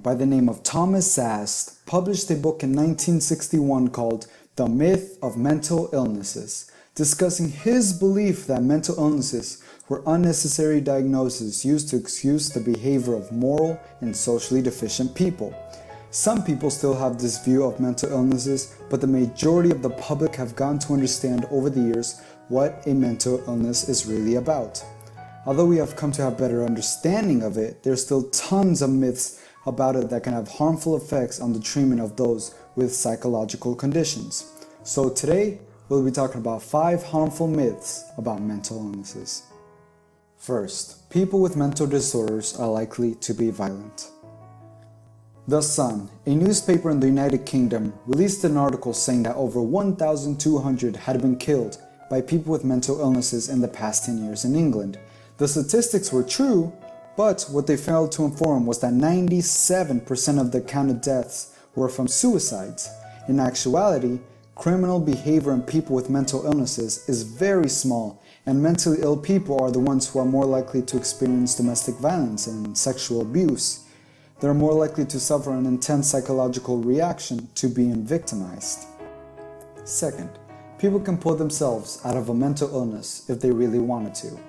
by the name of Thomas Sast published a book in 1961 called The Myth of Mental Illnesses, discussing his belief that mental illnesses were unnecessary diagnoses used to excuse the behavior of moral and socially deficient people. Some people still have this view of mental illnesses, but the majority of the public have gotten to understand over the years what a mental illness is really about. Although we have come to have better understanding of it, there's still tons of myths about it that can have harmful effects on the treatment of those with psychological conditions. So today, we'll be talking about 5 harmful myths about mental illnesses. First, people with mental disorders are likely to be violent. The Sun, a newspaper in the United Kingdom, released an article saying that over 1,200 had been killed by people with mental illnesses in the past 10 years in England. The statistics were true, but what they failed to inform was that 97% of the counted deaths were from suicides. In actuality, criminal behavior in people with mental illnesses is very small, and mentally ill people are the ones who are more likely to experience domestic violence and sexual abuse. They're more likely to suffer an intense psychological reaction to being victimized. Second, people can pull themselves out of a mental illness if they really wanted to.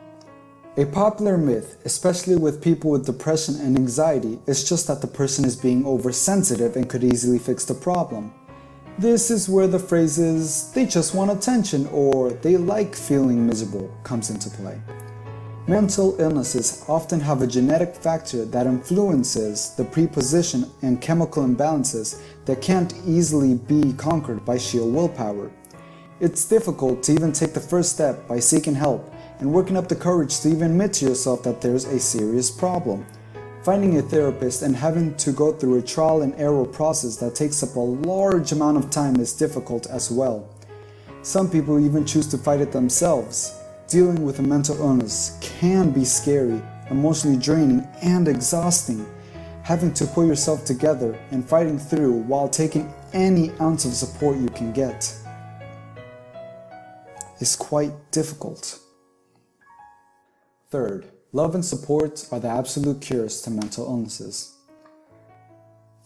A popular myth, especially with people with depression and anxiety, is just that the person is being oversensitive and could easily fix the problem. This is where the phrases, "they just want attention" or "they like feeling miserable" comes into play. Mental illnesses often have a genetic factor that influences the preposition and chemical imbalances that can't easily be conquered by sheer willpower. It's difficult to even take the first step by seeking help and working up the courage to even admit to yourself that there's a serious problem. Finding a therapist and having to go through a trial and error process that takes up a large amount of time is difficult as well. Some people even choose to fight it themselves. Dealing with a mental illness can be scary, emotionally draining, and exhausting. Having to pull yourself together and fighting through while taking any ounce of support you can get is quite difficult. Third, love and support are the absolute cures to mental illnesses.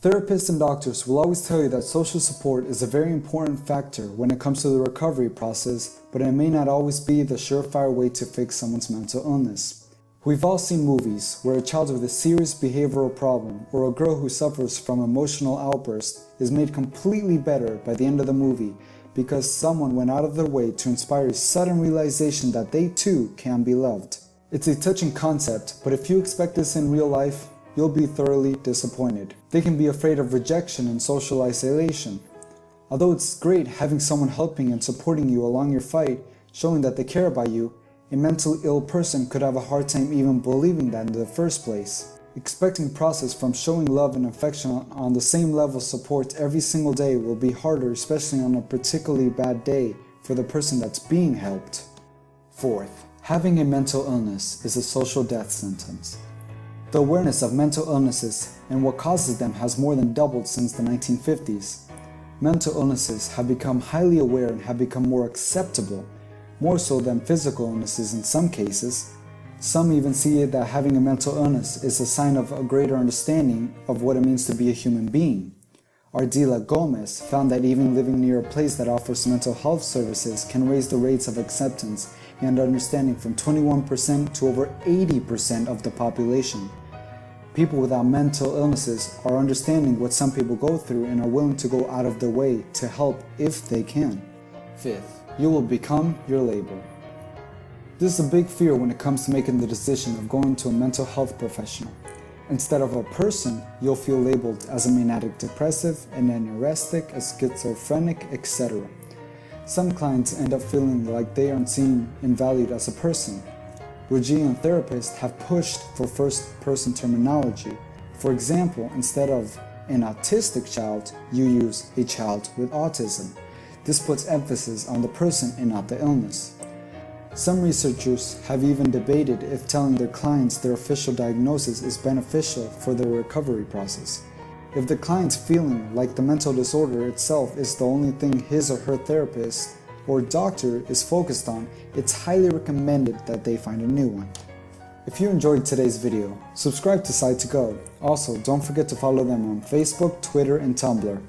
Therapists and doctors will always tell you that social support is a very important factor when it comes to the recovery process, but it may not always be the surefire way to fix someone's mental illness. We've all seen movies where a child with a serious behavioral problem or a girl who suffers from emotional outbursts is made completely better by the end of the movie because someone went out of their way to inspire a sudden realization that they too can be loved. It's a touching concept, but if you expect this in real life, you'll be thoroughly disappointed. They can be afraid of rejection and social isolation. Although it's great having someone helping and supporting you along your fight, showing that they care about you, a mentally ill person could have a hard time even believing that in the first place. Expecting process from showing love and affection on the same level of support every single day will be harder, especially on a particularly bad day for the person that's being helped. Fourth, having a mental illness is a social death sentence. The awareness of mental illnesses and what causes them has more than doubled since the 1950s. Mental illnesses have become highly aware and have become more acceptable, more so than physical illnesses in some cases. Some even see it that having a mental illness is a sign of a greater understanding of what it means to be a human being. Ardila Gomez found that even living near a place that offers mental health services can raise the rates of acceptance and understanding from 21% to over 80% of the population. People without mental illnesses are understanding what some people go through and are willing to go out of their way to help if they can. Fifth, you will become your label. This is a big fear when it comes to making the decision of going to a mental health professional. Instead of a person, you'll feel labeled as a manic depressive, an anorexic, a schizophrenic, etc. Some clients end up feeling like they aren't seen and valued as a person. Bridgian therapists have pushed for first-person terminology. For example, instead of an autistic child, you use a child with autism. This puts emphasis on the person and not the illness. Some researchers have even debated if telling their clients their official diagnosis is beneficial for their recovery process. If the client's feeling like the mental disorder itself is the only thing his or her therapist or doctor is focused on, it's highly recommended that they find a new one. If you enjoyed today's video, subscribe to Side2Go. Also, don't forget to follow them on Facebook, Twitter, and Tumblr.